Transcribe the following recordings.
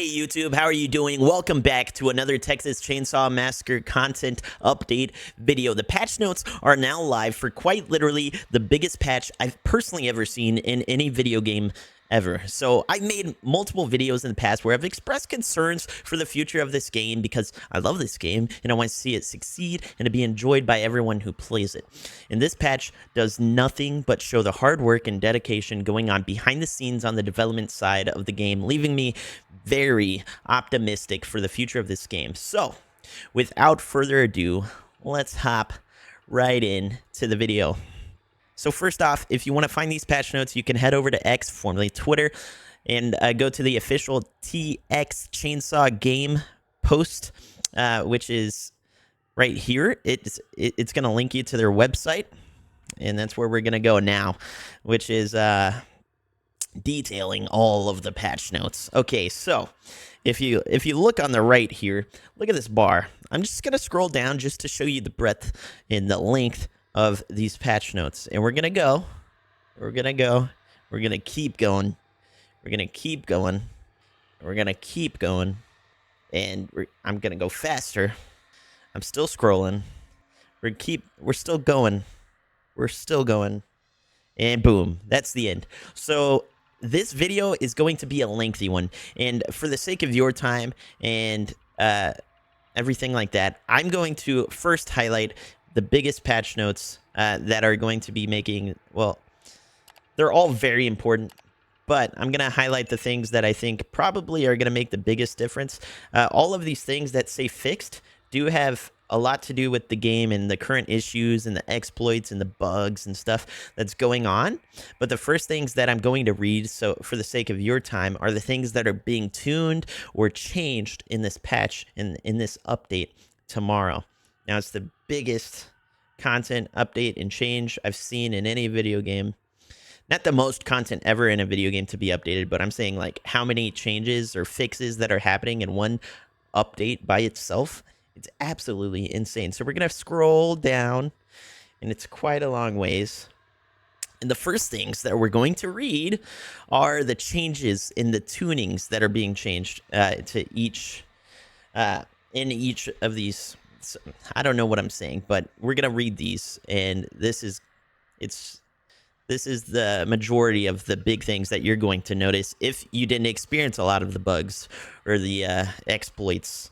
Hey YouTube, how are you doing? Welcome back to another Texas Chainsaw Massacre content update video. The patch notes are now live for quite literally the biggest patch I've personally ever seen in any video game ever. So I've made multiple videos in the past where I've expressed concerns for the future of this game because I love this game and I want to see it succeed and to be enjoyed by everyone who plays it. And this patch does nothing but show the hard work and dedication going on behind the scenes on the development side of the game, leaving me very optimistic for the future of this game. So without further ado, let's hop right in to the video. So first off, if you want to find these patch notes, you can head over to X, formerly Twitter, and go to the official TX Chainsaw Game post, which is right here. It's going to link you to their website, and that's where we're going to go now, which is detailing all of the patch notes. Okay, so if you look on the right here, look at this bar. I'm just going to scroll down just to show you the breadth and the length of these patch notes, and we're gonna keep going, we're gonna keep going, and I'm gonna go faster. I'm still scrolling. We're still going, and boom, that's the end. So this video is going to be a lengthy one, and for the sake of your time and everything like that, I'm going to first highlight the biggest patch notes that are going to be making, well, they're all very important, but I'm going to highlight the things that I think probably are going to make the biggest difference. All of these things that say fixed do have a lot to do with the game and the current issues and the exploits and the bugs and stuff that's going on. But the first things that I'm going to read, so for the sake of your time, are the things that are being tuned or changed in this patch, in this update tomorrow. Now, it's the biggest content update and change I've seen in any video game. Not the most content ever in a video game to be updated, but I'm saying like how many changes or fixes that are happening in one update by itself. It's absolutely insane. So we're going to scroll down, and it's quite a long ways. And the first things that we're going to read are the changes in the tunings that are being changed to each in each of these. I don't know what I'm saying, but we're gonna read these, and this is the majority of the big things that you're going to notice if you didn't experience a lot of the bugs or the exploits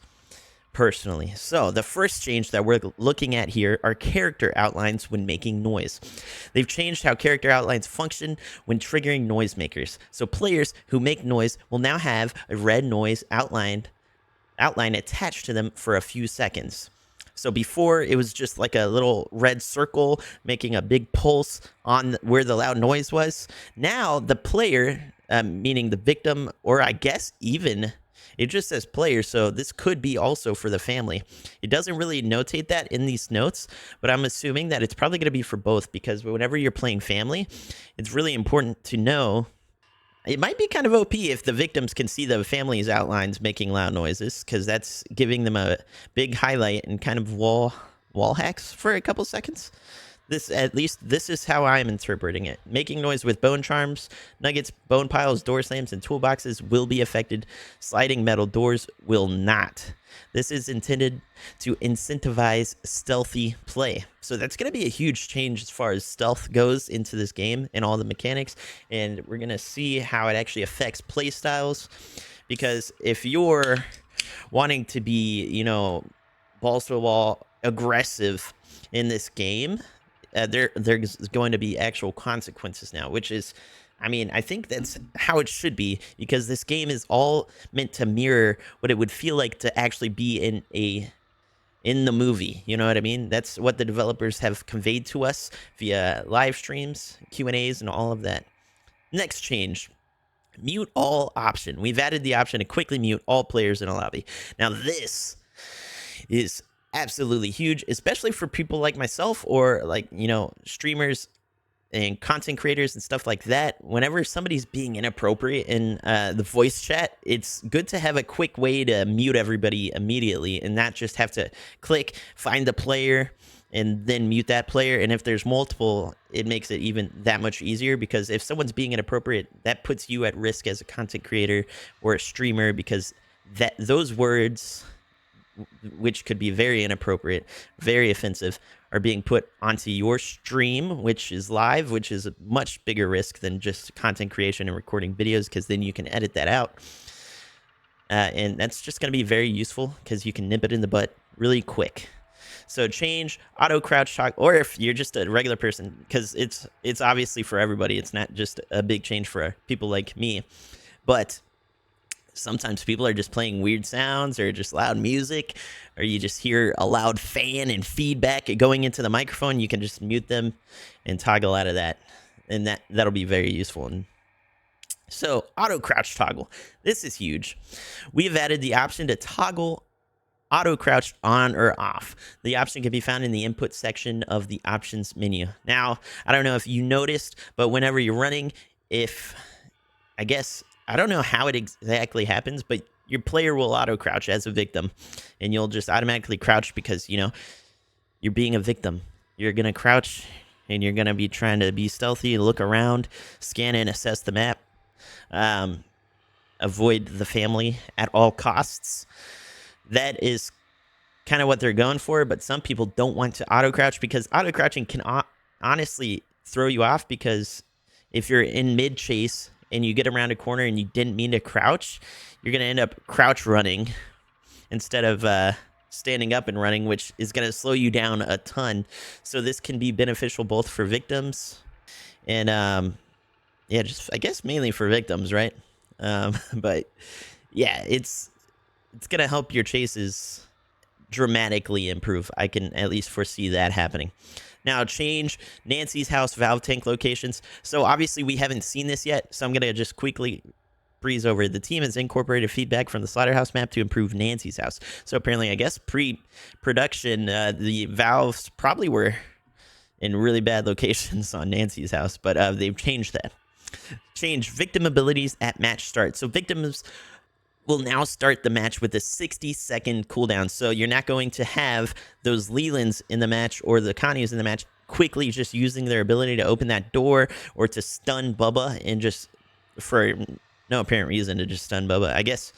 personally. So the first change that we're looking at here are character outlines when making noise. They've changed how character outlines function when triggering noisemakers. So players who make noise will now have a red noise outline attached to them for a few seconds. So before, it was just like a little red circle making a big pulse on where the loud noise was. Now the player, meaning the victim, or I guess even, it just says player, so this could be also for the family. It doesn't really notate that in these notes, but I'm assuming that it's probably going to be for both, because whenever you're playing family, it's really important to know. It might be kind of OP if the victims can see the family's outlines making loud noises, because that's giving them a big highlight and kind of wall hacks for a couple seconds. At least this is how I'm interpreting it. Making noise with bone charms, nuggets, bone piles, door slams, and toolboxes will be affected. Sliding metal doors will not. This is intended to incentivize stealthy play. So that's going to be a huge change as far as stealth goes into this game and all the mechanics. And we're going to see how it actually affects play styles. Because if you're wanting to be, you know, balls to the wall, aggressive in this game, there's going to be actual consequences now, which is, I mean, I think that's how it should be, because this game is all meant to mirror what it would feel like to actually be in the movie. You know what I mean? That's what the developers have conveyed to us via live streams, Q&As, and all of that. Next change. Mute all option. We've added the option to quickly mute all players in a lobby. Now this is absolutely huge, especially for people like myself, or like, you know, streamers and content creators and stuff like that. Whenever somebody's being inappropriate in the voice chat, it's good to have a quick way to mute everybody immediately and not just have to click, find the player, and then mute that player. And if there's multiple, it makes it even that much easier, because if someone's being inappropriate, that puts you at risk as a content creator or a streamer, because those words, which could be very inappropriate, very offensive, are being put onto your stream, which is live, which is a much bigger risk than just content creation and recording videos, because then you can edit that out. And that's just going to be very useful because you can nip it in the butt really quick. So change auto crouch toggle, or if you're just a regular person, because it's obviously for everybody. It's not just a big change for people like me, but sometimes people are just playing weird sounds or just loud music, or you just hear a loud fan and feedback going into the microphone. You can just mute them and toggle out of that, and that'll be very useful. And so auto crouch toggle, this is huge. We've added the option to toggle auto crouch on or off. The option can be found in the input section of the options menu. Now, I don't know if you noticed, but whenever you're running, I don't know how it exactly happens, but your player will auto crouch as a victim, and you'll just automatically crouch because, you're being a victim. You're going to crouch, and you're going to be trying to be stealthy, look around, scan and assess the map, avoid the family at all costs. That is kind of what they're going for, but some people don't want to auto crouch, because auto crouching can honestly throw you off, because if you're in mid chase and you get around a corner and you didn't mean to crouch, you're going to end up crouch running instead of standing up and running, which is going to slow you down a ton. So this can be beneficial both for victims and just I guess mainly for victims, right? But yeah, it's going to help your chases dramatically improve. I can at least foresee that happening. Now, change Nancy's house valve tank locations. So obviously we haven't seen this yet, so I'm going to just quickly breeze over. The team has incorporated feedback from the slaughterhouse map to improve Nancy's house. So apparently, I guess pre-production, the valves probably were in really bad locations on Nancy's house, but they've changed that. Change victim abilities at match start. So victims will now start the match with a 60-second cooldown. So you're not going to have those Lelands in the match or the Connies in the match quickly just using their ability to open that door or to stun Bubba, and just for no apparent reason to just stun Bubba. I guess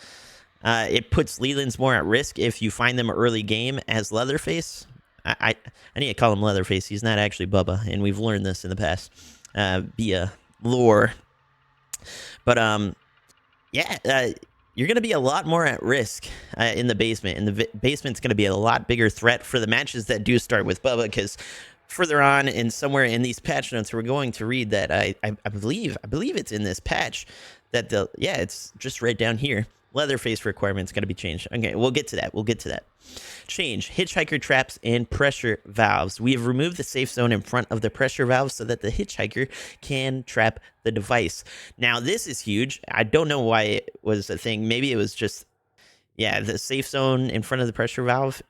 it puts Lelands more at risk if you find them early game as Leatherface. I need to call him Leatherface. He's not actually Bubba, and we've learned this in the past via lore. But you're going to be a lot more at risk in the basement, and the basement's going to be a lot bigger threat for the matches that do start with Bubba, because further on and somewhere in these patch notes, we're going to read that I believe it's in this patch that it's just right down here. Leatherface requirement's going to be changed. Okay, we'll get to that. Change hitchhiker traps and pressure valves. We have removed the safe zone in front of the pressure valve so that the hitchhiker can trap the device. Now, this is huge. I don't know why it was a thing. Maybe it was just, the safe zone in front of the pressure valve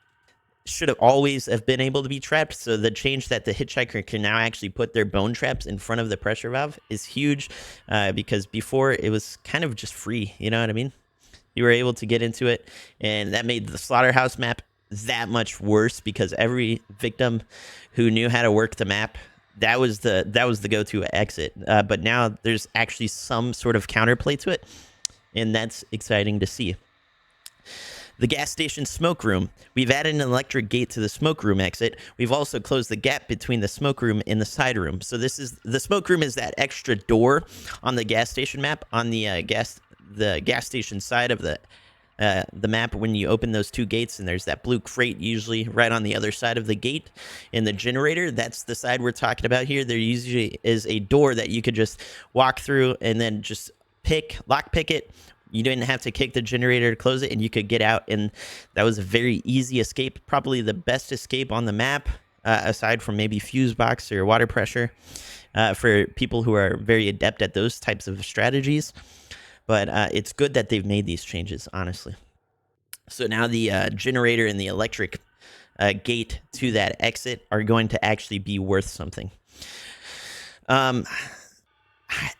should have always have been able to be trapped. So the change that the hitchhiker can now actually put their bone traps in front of the pressure valve is huge, because before it was kind of just free. You know what I mean? You were able to get into it, and that made the slaughterhouse map that much worse, because every victim who knew how to work the map, that was the go-to exit. But now there's actually some sort of counterplay to it, and that's exciting to see. The gas station smoke room. We've added an electric gate to the smoke room exit. We've also closed the gap between the smoke room and the side room. So the smoke room is that extra door on the gas station map on the gas station side of the map. When you open those two gates, and there's that blue crate usually right on the other side of the gate in the generator, that's the side we're talking about here. There usually is a door that you could just walk through and then just lockpick it. You didn't have to kick the generator to close it, and you could get out, and that was a very easy escape, probably the best escape on the map, aside from maybe fuse box or water pressure, for people who are very adept at those types of strategies. But it's good that they've made these changes, honestly. So now the generator and the electric gate to that exit are going to actually be worth something.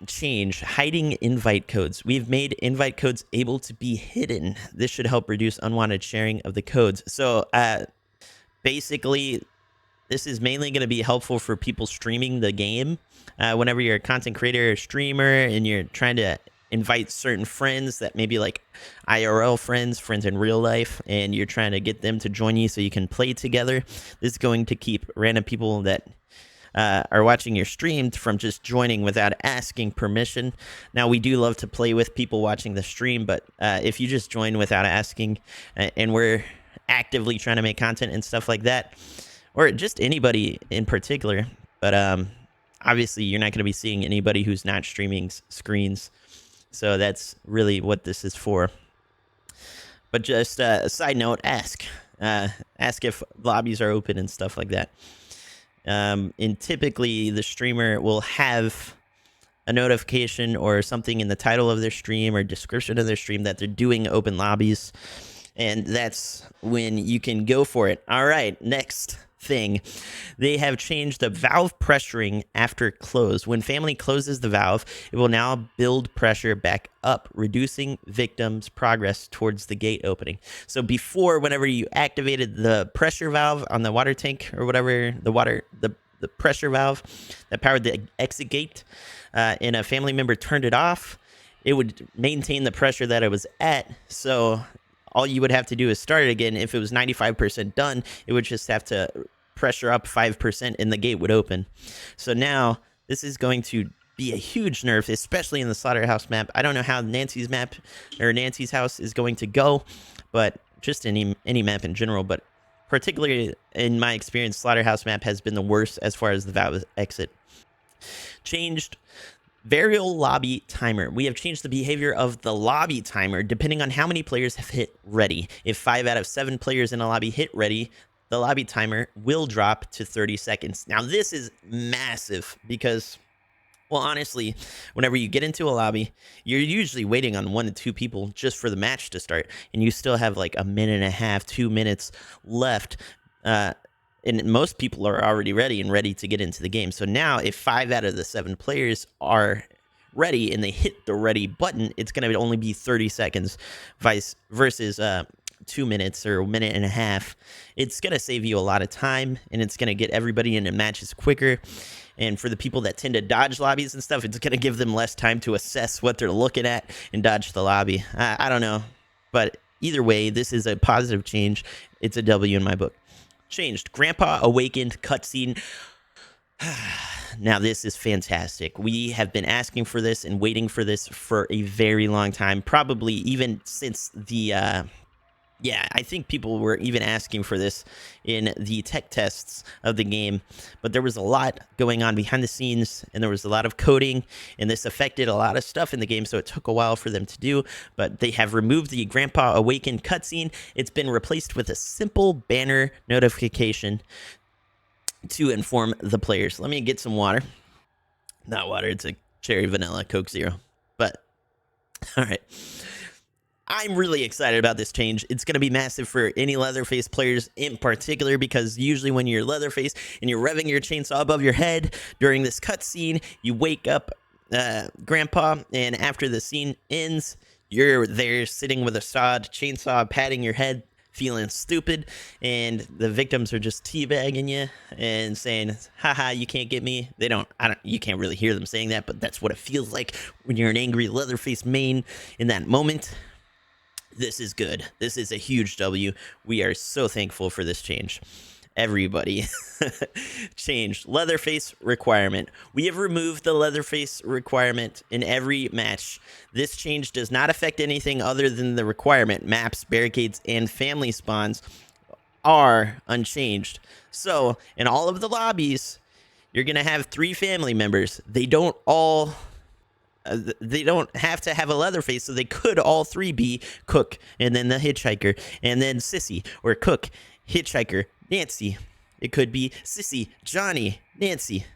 Change hiding invite codes. We've made invite codes able to be hidden. This should help reduce unwanted sharing of the codes. So basically, This is mainly going to be helpful for people streaming the game. Whenever you're a content creator or streamer and you're trying to invite certain friends that maybe like IRL friends in real life, and you're trying to get them to join you so you can play together, this is going to keep random people that are watching your stream from just joining without asking permission. Now, we do love to play with people watching the stream, but if you just join without asking, and we're actively trying to make content and stuff like that, or just anybody in particular, but obviously you're not going to be seeing anybody who's not streaming screens, so that's really what this is for. But just a side note, ask if lobbies are open and stuff like that. And typically the streamer will have a notification or something in the title of their stream or description of their stream that they're doing open lobbies, and that's when you can go for it. All right, next thing, they have changed the valve pressuring after close. When family closes the valve, it will now build pressure back up, reducing victims' progress towards the gate opening. So before, whenever you activated the pressure valve on the water tank or whatever, the pressure valve that powered the exit gate, and a family member turned it off, it would maintain the pressure that it was at. So all you would have to do is start it again. If it was 95% done, it would just have to pressure up 5% and the gate would open. So now this is going to be a huge nerf, especially in the Slaughterhouse map. I don't know how Nancy's map or Nancy's house is going to go, but just any map in general, but particularly in my experience, Slaughterhouse map has been the worst as far as the valve exit. Changed variable lobby timer. We have changed the behavior of the lobby timer depending on how many players have hit ready. If 5 out of 7 players in a lobby hit ready, the lobby timer will drop to 30 seconds. Now, this is massive because, well, honestly, whenever you get into a lobby, you're usually waiting on 1 to 2 people just for the match to start, and you still have like a minute and a half, 2 minutes left. And most people are already ready to get into the game. So now if 5 out of the 7 players are ready and they hit the ready button, it's going to only be 30 seconds versus 2 minutes or a minute and a half. It's going to save you a lot of time, and it's going to get everybody into matches quicker. And for the people that tend to dodge lobbies and stuff, it's going to give them less time to assess what they're looking at and dodge the lobby. I don't know. But either way, this is a positive change. It's a W in my book. Changed. Grandpa Awakened cutscene. Now, this is fantastic. We have been asking for this and waiting for this for a very long time, probably even since the I think people were even asking for this in the tech tests of the game, but there was a lot going on behind the scenes, and there was a lot of coding, and this affected a lot of stuff in the game, so it took a while for them to do, but they have removed the Grandpa Awakened cutscene. It's been replaced with a simple banner notification to inform the players. Let me get some water. Not water, it's a cherry vanilla Coke Zero, but all right. I'm really excited about this change. It's going to be massive for any Leatherface players in particular, because usually when you're Leatherface and you're revving your chainsaw above your head during this cutscene, you wake up Grandpa, and after the scene ends, you're there sitting with a sawed chainsaw, patting your head, feeling stupid, and the victims are just teabagging you and saying, haha, you can't get me. You can't really hear them saying that, but that's what it feels like when you're an angry Leatherface main in that moment. This is good. This is a huge W. We are so thankful for this change. Everybody. Changed. Leatherface requirement. We have removed the Leatherface requirement in every match. This change does not affect anything other than the requirement. Maps, barricades, and family spawns are unchanged. So, in all of the lobbies, you're going to have 3 family members. They don't have to have a Leatherface, so they could all 3 be Cook, and then the Hitchhiker, and then Sissy, or Cook, Hitchhiker, Nancy. It could be Sissy, Johnny, Nancy.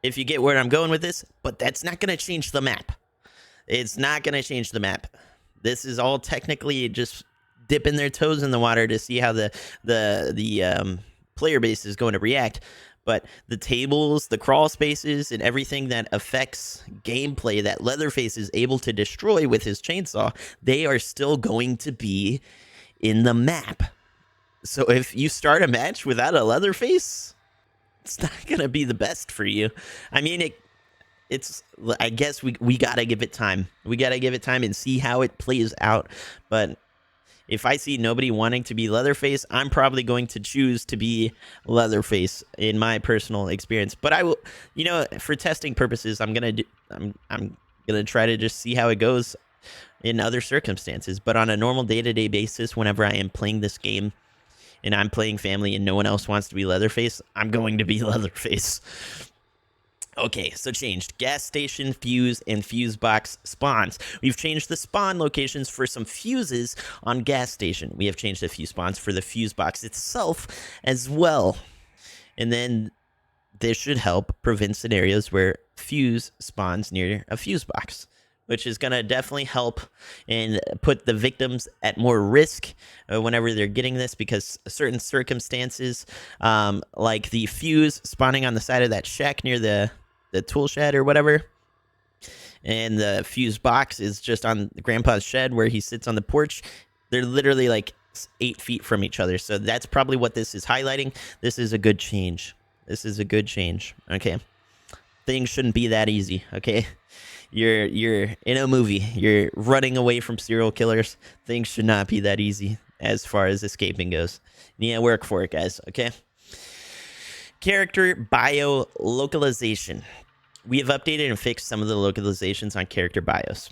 If you get where I'm going with this, but that's not going to change the map. It's not going to change the map. This is all technically just dipping their toes in the water to see how the player base is going to react. But the tables, the crawl spaces, and everything that affects gameplay that Leatherface is able to destroy with his chainsaw, they are still going to be in the map. So if you start a match without a Leatherface, it's not gonna be the best for you. I mean, it's I guess we gotta give it time. We gotta give it time and see how it plays out. But if I see nobody wanting to be Leatherface, I'm probably going to choose to be Leatherface in my personal experience. But I will, for testing purposes, I'm gonna try to just see how it goes in other circumstances. But on a normal day-to-day basis, whenever I am playing this game and I'm playing family and no one else wants to be Leatherface, I'm going to be Leatherface. Okay, so changed. Gas station, fuse, and fuse box spawns. We've changed the spawn locations for some fuses on gas station. We have changed the fuse spawns for the fuse box itself as well. And then this should help prevent scenarios where fuse spawns near a fuse box, which is going to definitely help and put the victims at more risk whenever they're getting this, because certain circumstances, like the fuse spawning on the side of that shack near the tool shed or whatever, and the fuse box is just on Grandpa's shed where he sits on the porch, they're literally like 8 feet from each other. So that's probably what this is highlighting. This is a good change. This is a good change. Okay. Things shouldn't be that easy, okay? You're in a movie. You're running away from serial killers. Things should not be that easy as far as escaping goes. You need to work for it, guys, okay? Character bio localization. We have updated and fixed some of the localizations on character bios.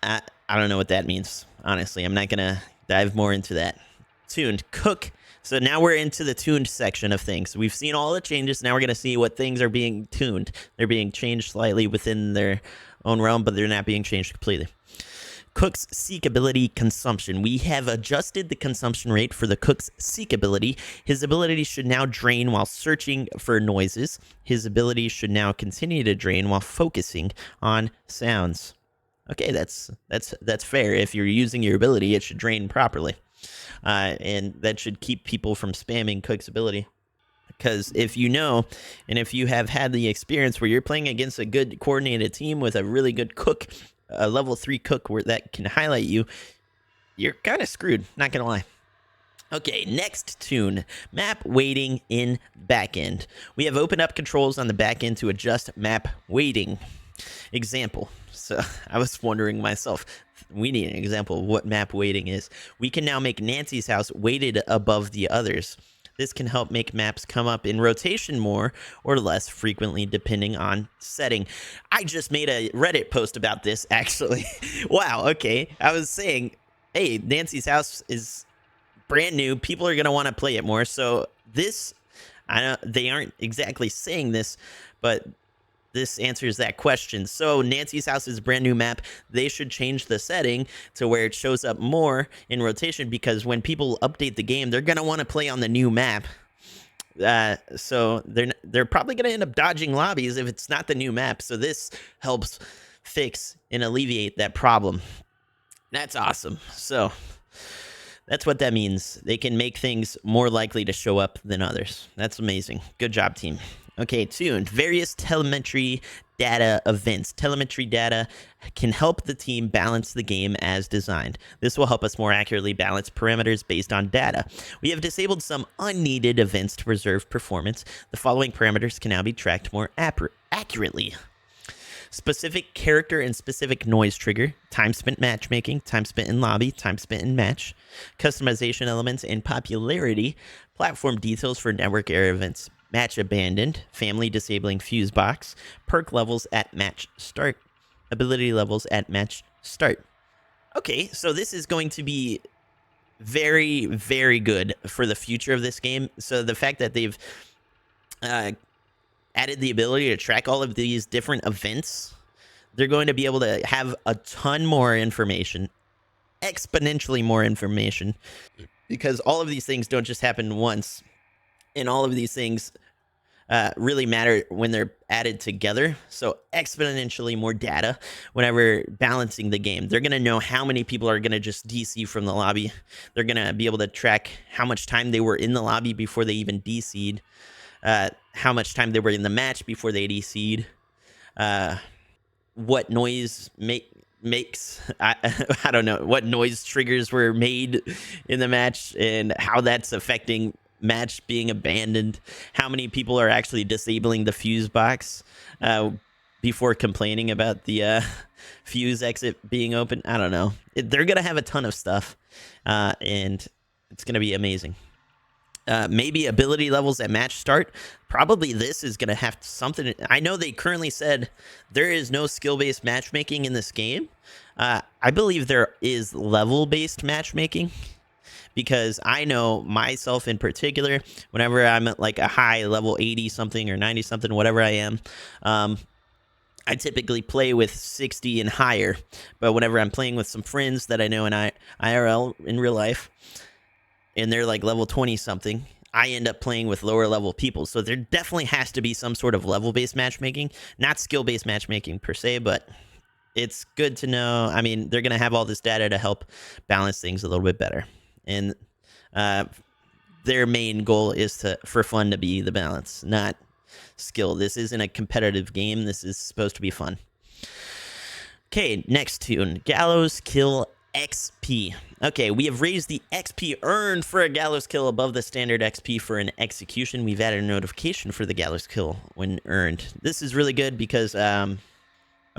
I don't know what that means, honestly. I'm not going to dive more into that. Tuned. Cook. So now we're into the tuned section of things. We've seen all the changes. Now we're going to see what things are being tuned. They're being changed slightly within their own realm, but they're not being changed completely. Cook's seek ability consumption. We have adjusted the consumption rate for the Cook's seek ability. His ability should now drain while searching for noises. His ability should now continue to drain while focusing on sounds. Okay, that's fair. If you're using your ability, it should drain properly. And that should keep people from spamming Cook's ability. Because if you know, and if you have had the experience where you're playing against a good coordinated team with a really good cook, a level 3 cook where that can highlight you, you're kind of screwed, not gonna lie. Okay, next tune, map weighting in backend. We have opened up controls on the backend to adjust map weighting. Example. So I was wondering myself, we need an example of what map weighting is. We can now make Nancy's house weighted above the others. This can help make maps come up in rotation more or less frequently depending on setting. I just made a Reddit post about this, actually. Wow, okay. I was saying, hey, Nancy's house is brand new. People are going to want to play it more. So this, I know they aren't exactly saying this, but this answers that question. So Nancy's house is a brand new map. They should change the setting to where it shows up more in rotation, because when people update the game, they're going to want to play on the new map. So they're probably going to end up dodging lobbies if it's not the new map. So this helps fix and alleviate that problem. That's awesome. So that's what that means. They can make things more likely to show up than others. That's amazing. Good job, team. Okay, tuned. Various telemetry data events. Telemetry data can help the team balance the game as designed. This will help us more accurately balance parameters based on data. We have disabled some unneeded events to preserve performance. The following parameters can now be tracked more accurately. Specific character and specific noise trigger, time spent matchmaking, time spent in lobby, time spent in match, customization elements and popularity, platform details for network area events, match abandoned, family disabling fuse box, perk levels at match start, ability levels at match start. Okay, so this is going to be very, very good for the future of this game. So the fact that they've added the ability to track all of these different events, they're going to be able to have a ton more information, exponentially more information, because all of these things don't just happen once. And all of these things really matter when they're added together. So exponentially more data whenever balancing the game. They're going to know how many people are going to just DC from the lobby. They're going to be able to track how much time they were in the lobby before they even DC'd. How much time they were in the match before they DC'd. What noise makes I don't know what noise triggers were made in the match and how that's affecting match being abandoned, how many people are actually disabling the fuse box before complaining about the fuse exit being open. I don't know. They're going to have a ton of stuff, and it's going to be amazing. Maybe ability levels at match start. Probably this is going to have something. I know they currently said there is no skill-based matchmaking in this game. I believe there is level-based matchmaking, because I know myself in particular, whenever I'm at like a high level 80 something or 90 something, whatever I am, I typically play with 60 and higher. But whenever I'm playing with some friends that I know in IRL in real life, and they're like level 20 something, I end up playing with lower level people. So there definitely has to be some sort of level-based matchmaking, not skill-based matchmaking per se, but it's good to know. I mean, they're going to have all this data to help balance things a little bit better. And their main goal is for fun to be the balance, not skill. This isn't a competitive game. This is supposed to be fun. Okay, next tune, Gallows Kill XP. Okay, we have raised the XP earned for a Gallows Kill above the standard XP for an execution. We've added a notification for the Gallows Kill when earned. This is really good because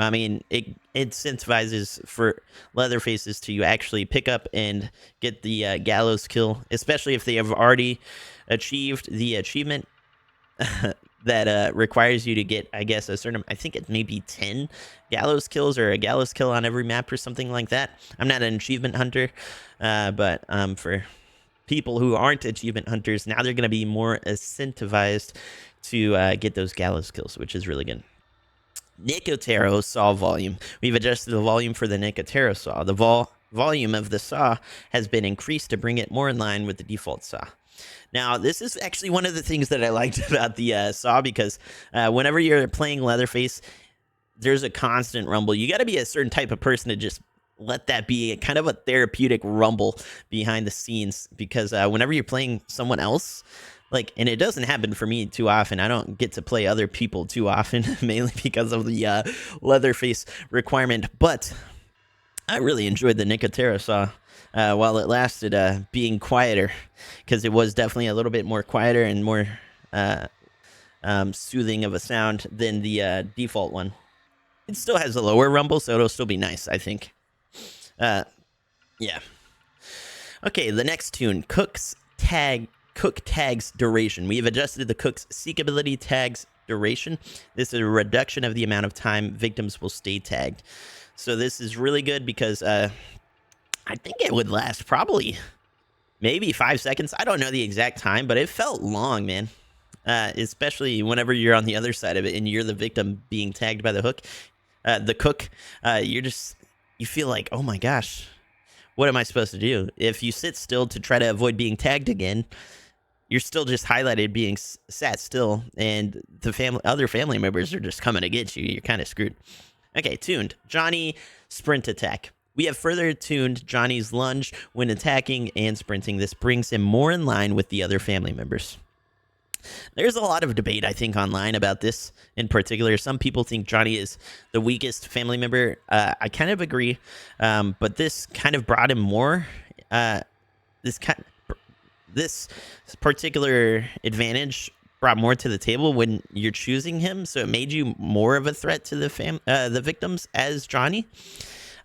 I mean, it incentivizes for Leatherfaces to actually pick up and get the Gallows Kill, especially if they have already achieved the achievement that requires you to get, I guess, a certain, I think it may be 10 Gallows Kills or a Gallows Kill on every map or something like that. I'm not an achievement hunter, but for people who aren't achievement hunters, now they're going to be more incentivized to get those Gallows Kills, which is really good. Nicotero saw volume. We've adjusted the volume for the Nicotero saw. The volume of the saw has been increased to bring it more in line with the default saw. Now, this is actually one of the things that I liked about the saw, because whenever you're playing Leatherface, there's a constant rumble. You got to be a certain type of person to just let that be kind of a therapeutic rumble behind the scenes, because whenever you're playing someone else, like, and it doesn't happen for me too often. I don't get to play other people too often, mainly because of the Leatherface requirement. But I really enjoyed the Nicotero saw while it lasted, being quieter, because it was definitely a little bit more quieter and more soothing of a sound than the default one. It still has a lower rumble, so it'll still be nice, I think. Yeah. Okay, the next tune, Cook Tags Duration. We have adjusted the Cook's Seek ability tags duration. This is a reduction of the amount of time victims will stay tagged. So this is really good because I think it would last probably maybe 5 seconds. I don't know the exact time, but it felt long, man. Especially whenever you're on the other side of it and you're the victim being tagged by the cook. You feel like, oh my gosh, what am I supposed to do? If you sit still to try to avoid being tagged again, you're still just highlighted being sat still, and the other family members are just coming to get you. You're kind of screwed. Okay, tuned. Johnny Sprint Attack. We have further tuned Johnny's lunge when attacking and sprinting. This brings him more in line with the other family members. There's a lot of debate, I think, online about this in particular. Some people think Johnny is the weakest family member. I kind of agree, but this kind of brought him more. This particular advantage brought more to the table when you're choosing him, so it made you more of a threat to the victims as Johnny.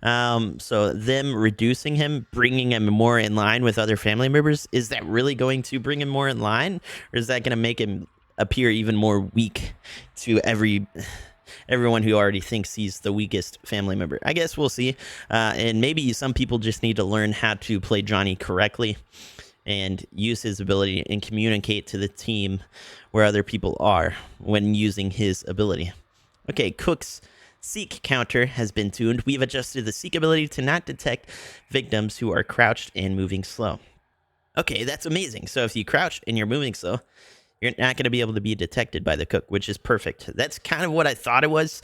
So them reducing him, bringing him more in line with other family members, is that really going to bring him more in line, or is that going to make him appear even more weak to everyone who already thinks he's the weakest family member? I guess we'll see. And maybe some people just need to learn how to play Johnny correctly and use his ability and communicate to the team where other people are when using his ability. Okay, Cook's Seek counter has been tuned. We've adjusted the Seek ability to not detect victims who are crouched and moving slow. Okay, that's amazing. So if you crouch and you're moving slow, you're not going to be able to be detected by the Cook, which is perfect. That's kind of what I thought it was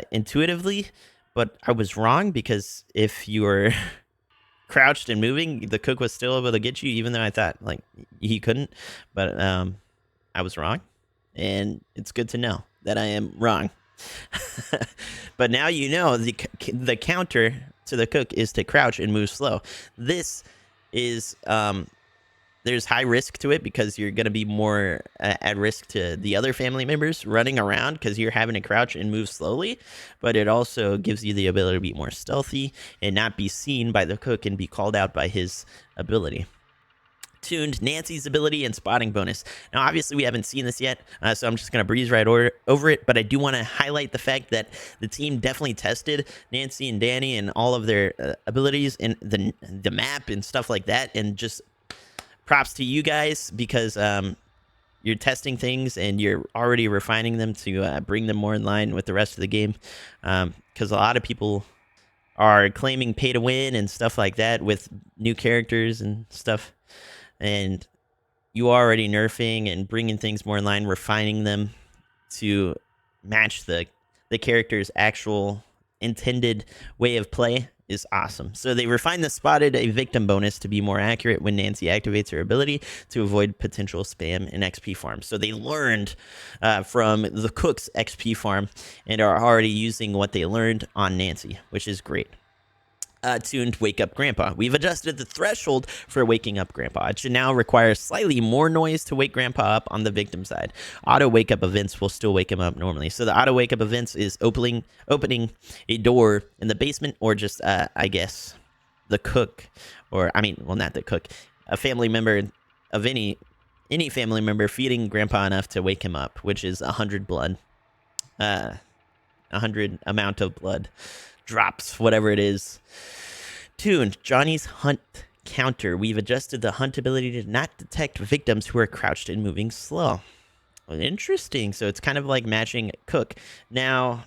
intuitively, but I was wrong, because if you were crouched and moving, the Cook was still able to get you, even though I thought like he couldn't. But I was wrong, and it's good to know that I am wrong. But now you know the counter to the Cook is to crouch and move slow. This is there's high risk to it because you're going to be more at risk to the other family members running around because you're having to crouch and move slowly. But it also gives you the ability to be more stealthy and not be seen by the cook and be called out by his ability. Tuned Nancy's ability and spotting bonus. Now, obviously, we haven't seen this yet, so I'm just going to breeze right over it. But I do want to highlight the fact that the team definitely tested Nancy and Danny and all of their abilities in the map and stuff like that. And just props to you guys because you're testing things and you're already refining them to bring them more in line with the rest of the game. Because a lot of people are claiming pay to win and stuff like that with new characters and stuff. And you are already nerfing and bringing things more in line, refining them to match the character's actual intended way of play is awesome. So they refined the spotted a victim bonus to be more accurate when Nancy activates her ability to avoid potential spam in XP farm. So they learned from the cook's XP farm and are already using what they learned on Nancy, which is great. Tuned Wake Up Grandpa. We've adjusted the threshold for waking up Grandpa. It should now require slightly more noise to wake Grandpa up on the victim side. Auto wake up events will still wake him up normally. So the auto wake up events is opening a door in the basement, or just I guess the cook, or I mean, well, not the cook, a family member of any family member feeding Grandpa enough to wake him up, which is 100 blood, 100 amount of blood drops, whatever it is. Tuned Johnny's hunt counter. We've adjusted the hunt ability to not detect victims who are crouched and moving slow. Well, interesting. So it's kind of like matching Cook. Now,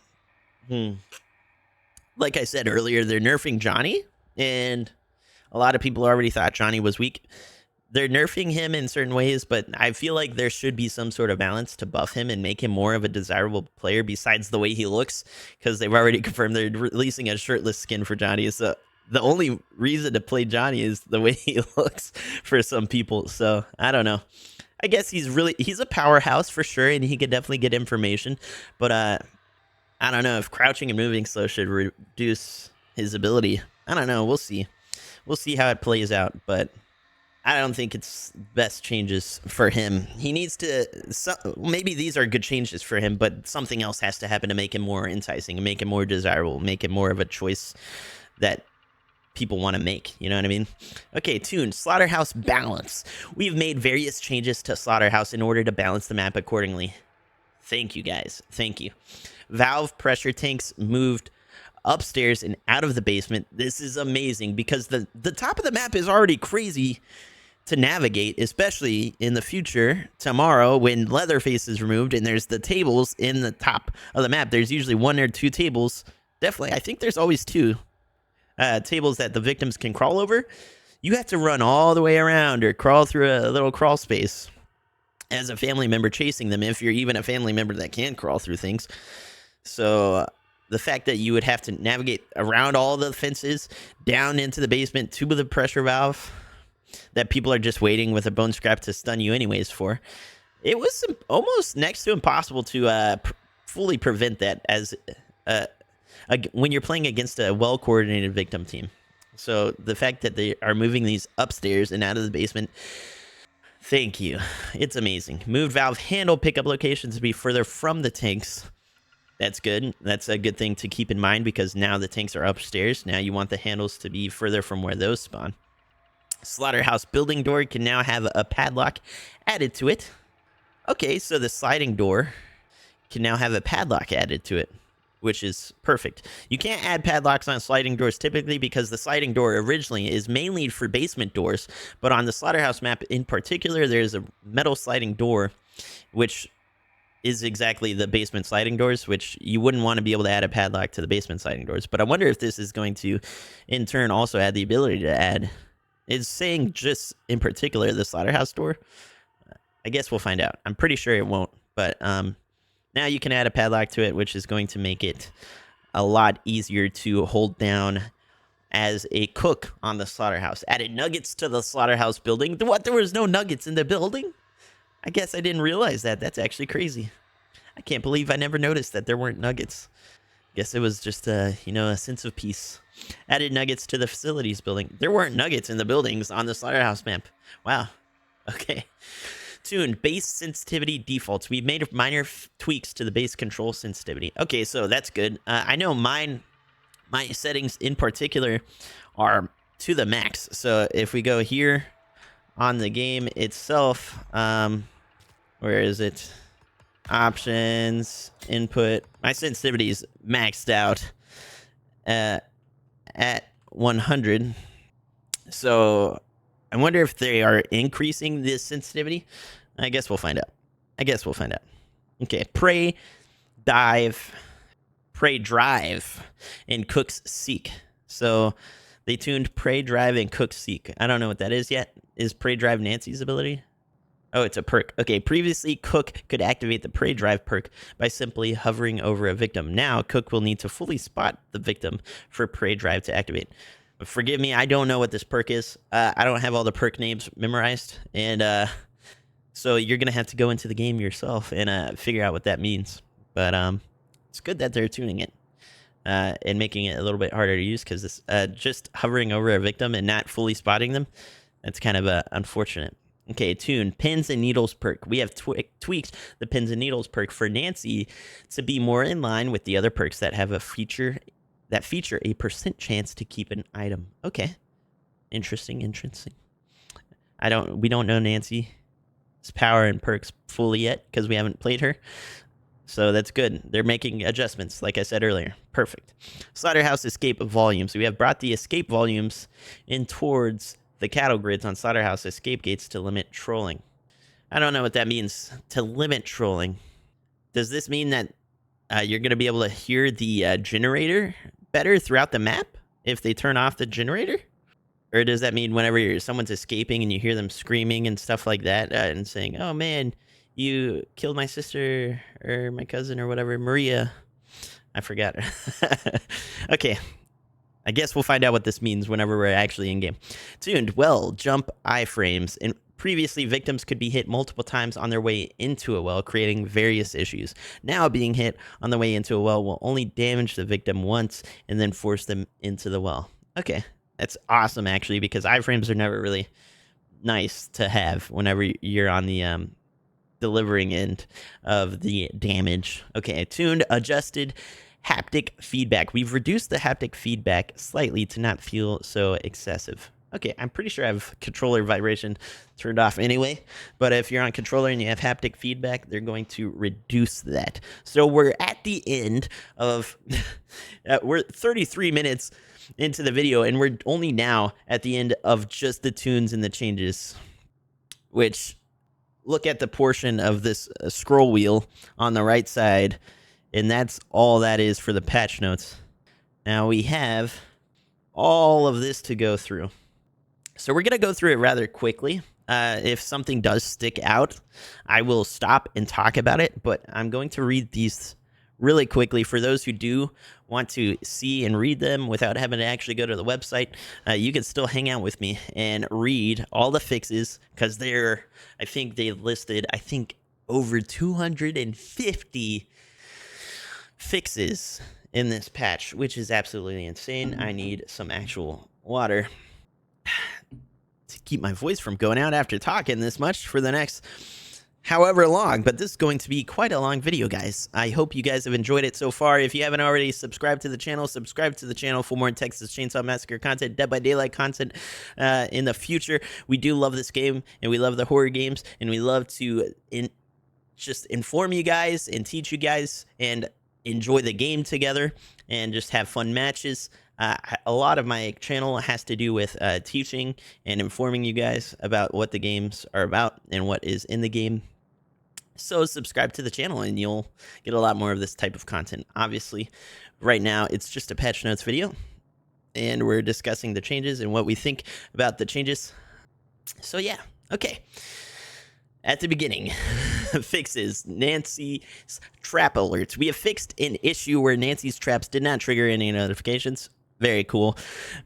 like I said earlier, they're nerfing Johnny, and a lot of people already thought Johnny was weak. They're nerfing him in certain ways, but I feel like there should be some sort of balance to buff him and make him more of a desirable player besides the way he looks, because they've already confirmed they're releasing a shirtless skin for Johnny. So the only reason to play Johnny is the way he looks for some people. So I don't know. I guess he's a powerhouse for sure, and he could definitely get information. But I don't know if crouching and moving slow should reduce his ability. I don't know. We'll see. We'll see how it plays out, but I don't think it's best changes for him. He needs to, maybe these are good changes for him, but something else has to happen to make him more enticing and make him more desirable, make it more of a choice that people want to make. You know what I mean? Okay, Tuned Slaughterhouse balance. We've made various changes to Slaughterhouse in order to balance the map accordingly. Thank you, guys. Thank you. Valve pressure tanks moved upstairs and out of the basement. This is amazing because the top of the map is already crazy to navigate, especially in the future tomorrow when Leatherface is removed and there's the tables in the top of the map. There's usually one or two tables. Definitely, I think there's always two tables that the victims can crawl over. You have to run all the way around or crawl through a little crawl space as a family member chasing them, if you're even a family member that can crawl through things. So the fact that you would have to navigate around all the fences, down into the basement, to the pressure valve, that people are just waiting with a bone scrap to stun you anyways for. It was almost next to impossible to fully prevent that as when you're playing against a well-coordinated victim team. So the fact that they are moving these upstairs and out of the basement, thank you. It's amazing. Moved valve handle pickup locations to be further from the tanks. That's good. That's a good thing to keep in mind because now the tanks are upstairs. Now you want the handles to be further from where those spawn. Slaughterhouse building door can now have a padlock added to it. Okay, so the sliding door can now have a padlock added to it, which is perfect. You can't add padlocks on sliding doors typically because the sliding door originally is mainly for basement doors, but on the Slaughterhouse map in particular, there's a metal sliding door, which is exactly the basement sliding doors, which you wouldn't want to be able to add a padlock to the basement sliding doors. But I wonder if this is going to, in turn, also add the ability to add. It's saying just in particular the Slaughterhouse door. I guess we'll find out. I'm pretty sure it won't, but now you can add a padlock to it, which is going to make it a lot easier to hold down as a cook on the Slaughterhouse. Added nuggets to the Slaughterhouse building. What? There was no nuggets in the building? I guess I didn't realize that. That's actually crazy. I can't believe I never noticed that there weren't nuggets. Guess it was just a sense of peace. Added nuggets to the facilities building. There weren't nuggets in the buildings on the Slaughterhouse map. Wow. Okay. Tuned base sensitivity defaults. We've made minor tweaks to the base control sensitivity. Okay, so that's good. I know my settings in particular are to the max. So if we go here on the game itself, where is it? Options, input. My sensitivity is maxed out at 100. So I wonder if they are increasing the sensitivity. I guess we'll find out. Okay, pray, dive, pray, drive, and cooks seek. So they tuned pray, drive, and cook seek. I don't know what that is yet. Is pray, drive Nancy's ability? Oh, it's a perk. Okay, previously Cook could activate the Prey Drive perk by simply hovering over a victim. Now, Cook will need to fully spot the victim for Prey Drive to activate. Forgive me, I don't know what this perk is. I don't have all the perk names memorized, and so you're going to have to go into the game yourself and figure out what that means. But it's good that they're tuning it and making it a little bit harder to use, because this just hovering over a victim and not fully spotting them, that's kind of unfortunate. Okay, tune pins and needles perk. We have tweaked the pins and needles perk for Nancy to be more in line with the other perks that have a feature a percent chance to keep an item. Okay, interesting. We don't know Nancy's power and perks fully yet because we haven't played her. So that's good. They're making adjustments, like I said earlier. Perfect. Slaughterhouse escape volumes. We have brought the escape volumes in towards the cattle grids on Slaughterhouse escape gates to limit trolling. I don't know what that means, to limit trolling. Does this mean that you're going to be able to hear the generator better throughout the map if they turn off the generator? Or does that mean whenever someone's escaping and you hear them screaming and stuff like that and saying, oh man, you killed my sister or my cousin or whatever, Maria. I forgot. Okay. I guess we'll find out what this means whenever we're actually in game. Tuned, well, jump iframes. And previously, victims could be hit multiple times on their way into a well, creating various issues. Now, being hit on the way into a well will only damage the victim once and then force them into the well. Okay, that's awesome, actually, because iframes are never really nice to have whenever you're on the delivering end of the damage. Okay, tuned, adjusted haptic feedback. We've reduced the haptic feedback slightly to not feel so excessive. Okay, I'm pretty sure I have controller vibration turned off anyway, but if you're on controller and you have haptic feedback, they're going to reduce that. So we're at the end of, we're 33 minutes into the video, and we're only now at the end of just the tunes and the changes, which, look at the portion of this scroll wheel on the right side, and that's all that is for the patch notes. Now we have all of this to go through. So we're going to go through it rather quickly. If something does stick out, I will stop and talk about it, but I'm going to read these really quickly. For those who do want to see and read them without having to actually go to the website, you can still hang out with me and read all the fixes, because I think they listed, over 250 fixes in this patch, which is absolutely insane. I need some actual water to keep my voice from going out after talking this much for the next however long, but this is going to be quite a long video, guys. I hope you guys have enjoyed it so far. If you haven't already, subscribe to the channel for more Texas Chainsaw Massacre content, Dead by Daylight content in the future. We do love this game, and we love the horror games, and we love to just inform you guys and teach you guys and enjoy the game together and just have fun matches. A lot of my channel has to do with teaching and informing you guys about what the games are about and what is in the game. So subscribe to the channel and you'll get a lot more of this type of content. Obviously, right now it's just a patch notes video, and we're discussing the changes and what we think about the changes. So yeah, okay. At the beginning, fixes Nancy's trap alerts. We have fixed an issue where Nancy's traps did not trigger any notifications. Very cool.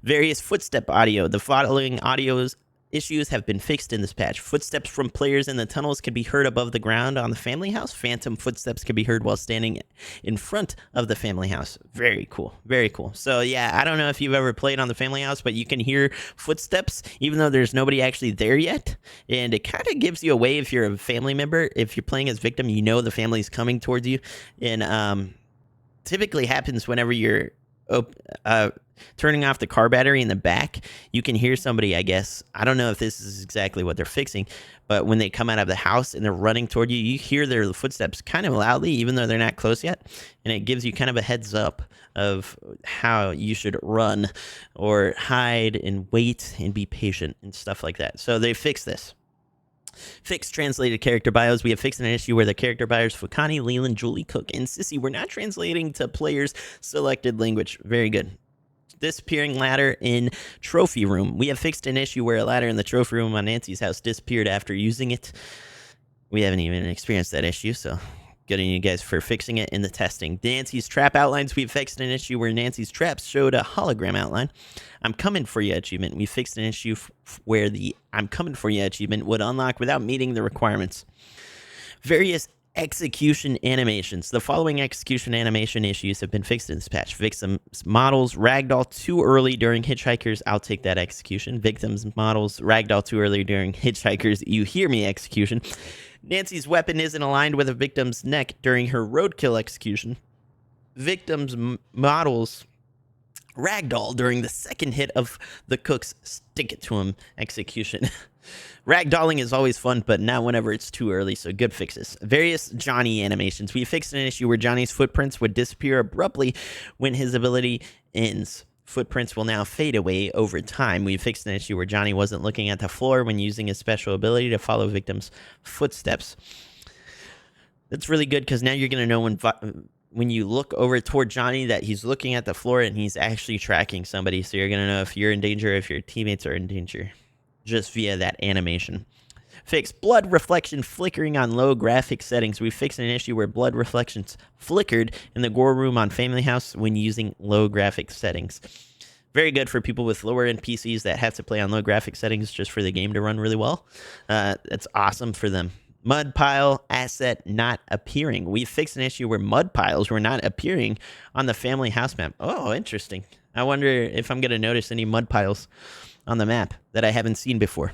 Various footstep audio. The following audios issues have been fixed in this patch. Footsteps from players in the tunnels can be heard above the ground on the family house. Phantom footsteps can be heard while standing in front of the family house. Very cool. Very cool. So yeah, I don't know if you've ever played on the family house, but you can hear footsteps even though there's nobody actually there yet. And it kind of gives you away if you're a family member. If you're playing as victim, you know the family's coming towards you. And typically happens whenever you're turning off the car battery in the back. You can hear somebody, I guess. I don't know if this is exactly what they're fixing, but when they come out of the house and they're running toward you, you hear their footsteps kind of loudly, even though they're not close yet. And it gives you kind of a heads up of how you should run or hide and wait and be patient and stuff like that. So they fixed this. Fixed translated character bios. We have fixed an issue where the character bios Fukani, Leland, Julie, Cook, and Sissy were not translating to players' selected language. Very good. Disappearing ladder in trophy room. We have fixed an issue where a ladder in the trophy room on Nancy's house disappeared after using it. We haven't even experienced that issue, so good on you guys for fixing it in the testing. Nancy's trap outlines. We've fixed an issue where Nancy's traps showed a hologram outline. I'm coming for you achievement. We fixed an issue where the I'm coming for you achievement would unlock without meeting the requirements. Various execution animations. The following execution animation issues have been fixed in this patch. Victims models ragdoll too early during Hitchhikers. I'll take that execution. Victims models ragdoll too early during Hitchhikers. You hear me execution. Nancy's weapon isn't aligned with a victim's neck during her roadkill execution. Victims models ragdoll during the second hit of the cook's stick it to him execution. Ragdolling is always fun, but not whenever it's too early, so good fixes. Various Johnny animations. We fixed an issue where Johnny's footprints would disappear abruptly when his ability ends. Footprints will now fade away over time. We fixed an issue where Johnny wasn't looking at the floor when using his special ability to follow victims' footsteps. That's really good because now you're going to know when you look over toward Johnny that he's looking at the floor and he's actually tracking somebody. So you're going to know if you're in danger, if your teammates are in danger, just via that animation. Fix blood reflection flickering on low graphic settings. We fixed an issue where blood reflections flickered in the gore room on Family House when using low graphic settings. Very good for people with lower end PCs that have to play on low graphic settings just for the game to run really well. That's awesome for them. Mud pile asset not appearing. We fixed an issue where mud piles were not appearing on the Family House map. Oh, interesting. I wonder if I'm going to notice any mud piles on the map that I haven't seen before.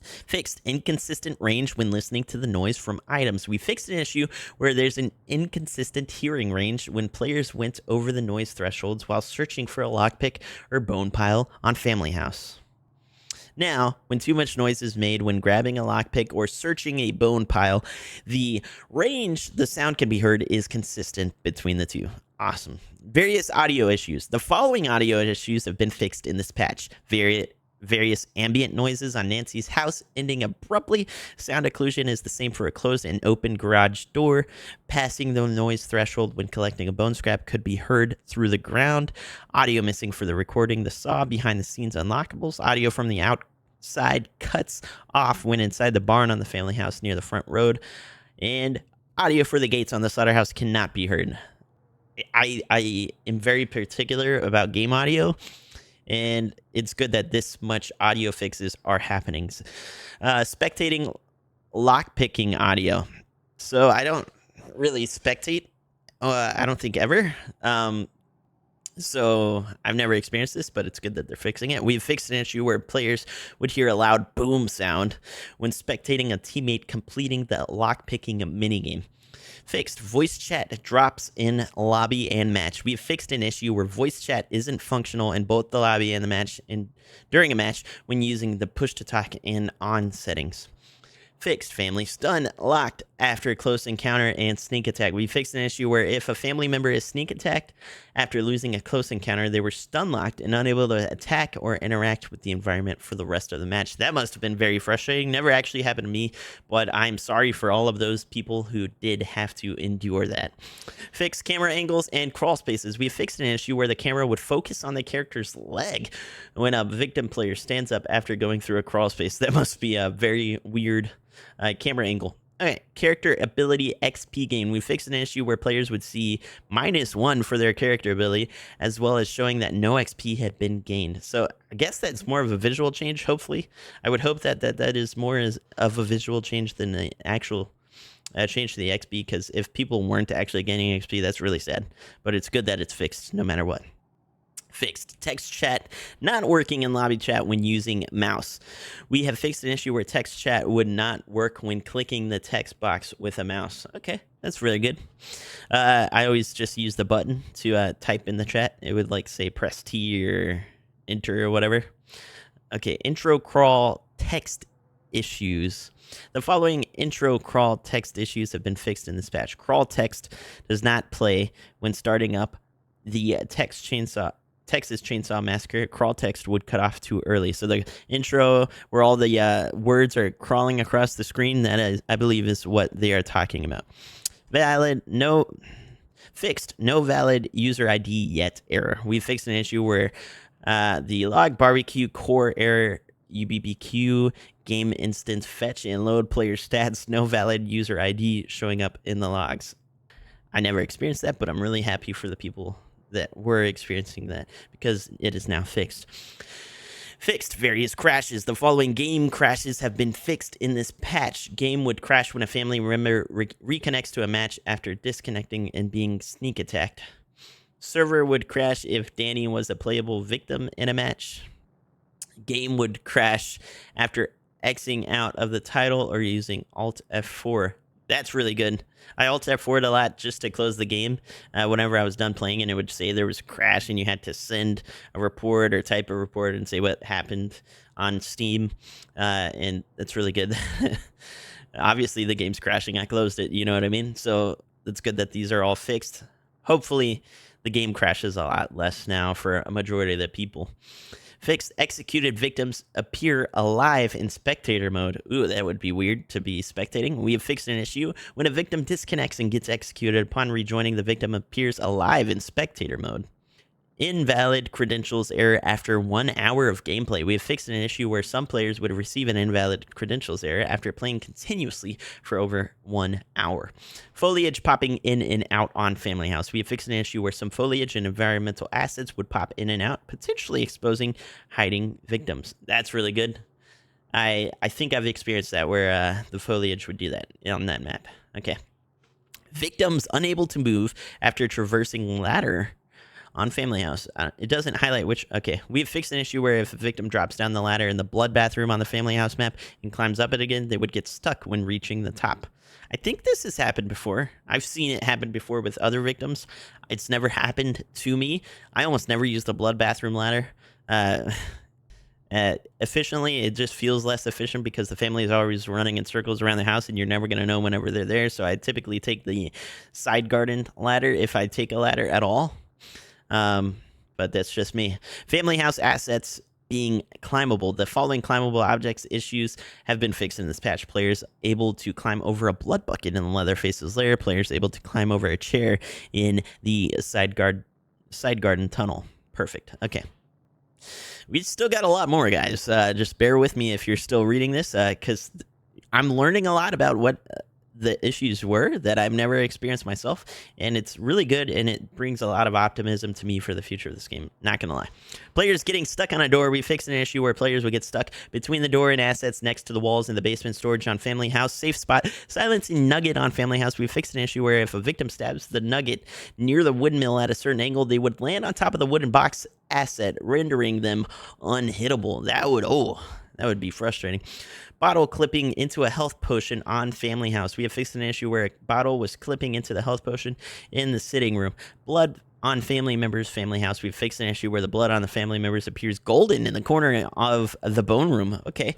Fixed inconsistent range when listening to the noise from items. We fixed an issue where there's an inconsistent hearing range when players went over the noise thresholds while searching for a lockpick or bone pile on Family House. Now, when too much noise is made when grabbing a lockpick or searching a bone pile, the range the sound can be heard is consistent between the two. Awesome. Various audio issues. The following audio issues have been fixed in this patch. Various ambient noises on Nancy's house ending abruptly. Sound occlusion is the same for a closed and open garage door. Passing the noise threshold when collecting a bone scrap could be heard through the ground. Audio missing for the recording the saw behind the scenes unlockables. Audio from the outside cuts off when inside the barn on the Family House near the front road. And audio for the gates on the slaughterhouse cannot be heard. I am very particular about game audio, and it's good that this much audio fixes are happening. Spectating lockpicking audio. So I don't really spectate. I don't think ever. So I've never experienced this, but it's good that they're fixing it. We've fixed an issue where players would hear a loud boom sound when spectating a teammate completing the lockpicking minigame. Fixed voice chat drops in lobby and match. We've fixed an issue where voice chat isn't functional in both the lobby and the match during a match when using the push to talk and on settings. Fixed family stun locked after a close encounter and sneak attack. We fixed an issue where if a family member is sneak attacked after losing a close encounter, they were stun locked and unable to attack or interact with the environment for the rest of the match. That must have been very frustrating. Never actually happened to me, but I'm sorry for all of those people who did have to endure that. Fixed camera angles and crawl spaces. We fixed an issue where the camera would focus on the character's leg when a victim player stands up after going through a crawl space. That must be a very weird camera angle. Okay, character ability XP gain. We fixed an issue where players would see -1 for their character ability, as well as showing that no XP had been gained. So I guess that's more of a visual change, hopefully. I would hope that is more of a visual change than the actual change to the XP, because if people weren't actually gaining XP, that's really sad. But it's good that it's fixed no matter what. Fixed text chat not working in lobby chat when using mouse. We have fixed an issue where text chat would not work when clicking the text box with a mouse. Okay, that's really good. I always just use the button to type in the chat. It would like say press T or enter or whatever. Okay, intro crawl text issues. The following intro crawl text issues have been fixed in this patch. Crawl text does not play when starting up the Texas Chainsaw Massacre. Crawl text would cut off too early. So the intro where all the words are crawling across the screen, that is, I believe, is what they are talking about. Fixed, no valid user ID yet error. We fixed an issue where the log barbecue core error, UBBQ game instance fetch and load player stats, no valid user ID showing up in the logs. I never experienced that, but I'm really happy for the people that were experiencing that because it is now fixed. Fixed various crashes. The following game crashes have been fixed in this patch. Game would crash when a family member reconnects to a match after disconnecting and being sneak attacked. Server would crash if Danny was a playable victim in a match. Game would crash after Xing out of the title or using Alt F4. That's really good. I Alt F4'd a lot just to close the game whenever I was done playing, and it would say there was a crash and you had to send a report or type a report and say what happened on Steam, and that's really good. Obviously, the game's crashing. I closed it, you know what I mean? So it's good that these are all fixed. Hopefully, the game crashes a lot less now for a majority of the people. Fixed executed victims appear alive in spectator mode. Ooh, that would be weird to be spectating. We have fixed an issue when a victim disconnects and gets executed. Upon rejoining, the victim appears alive in spectator mode. Invalid credentials error after 1 hour of gameplay. We have fixed an issue where some players would receive an invalid credentials error after playing continuously for over 1 hour. Foliage popping in and out on Family House. We have fixed an issue where some foliage and environmental assets would pop in and out, potentially exposing hiding victims. That's really good. I think I've experienced that where the foliage would do that on that map. Okay. Victims unable to move after traversing ladder on Family House. It doesn't highlight which. Okay, we have fixed an issue where if a victim drops down the ladder in the bloodbath room on the Family House map and climbs up it again, they would get stuck when reaching the top. I think this has happened before. I've seen it happen before with other victims. It's never happened to me. I almost never use the bloodbath room ladder. Efficiently, it just feels less efficient because the family is always running in circles around the house and you're never going to know whenever they're there. So I typically take the side garden ladder if I take a ladder at all. But that's just me. Family House assets being climbable. The following climbable objects issues have been fixed in this patch. Players able to climb over a blood bucket in the Leatherface's lair. Players able to climb over a chair in the side garden tunnel. Perfect. Okay. We still got a lot more, guys. Just bear with me if you're still reading this, because I'm learning a lot about what the issues were that I've never experienced myself, and it's really good, and it brings a lot of optimism to me for the future of this game. Not gonna lie. Players getting stuck on a door. We fixed an issue where players would get stuck between the door and assets next to the walls in the basement storage on Family House. Safe spot. Silencing Nugget on Family House. We fixed an issue where if a victim stabs the Nugget near the wood mill at a certain angle, they would land on top of the wooden box asset, rendering them unhittable. That would be frustrating. Bottle clipping into a health potion on Family House. We have fixed an issue where a bottle was clipping into the health potion in the sitting room. Blood on family members' Family House. We've fixed an issue where the blood on the family members appears golden in the corner of the bone room. Okay.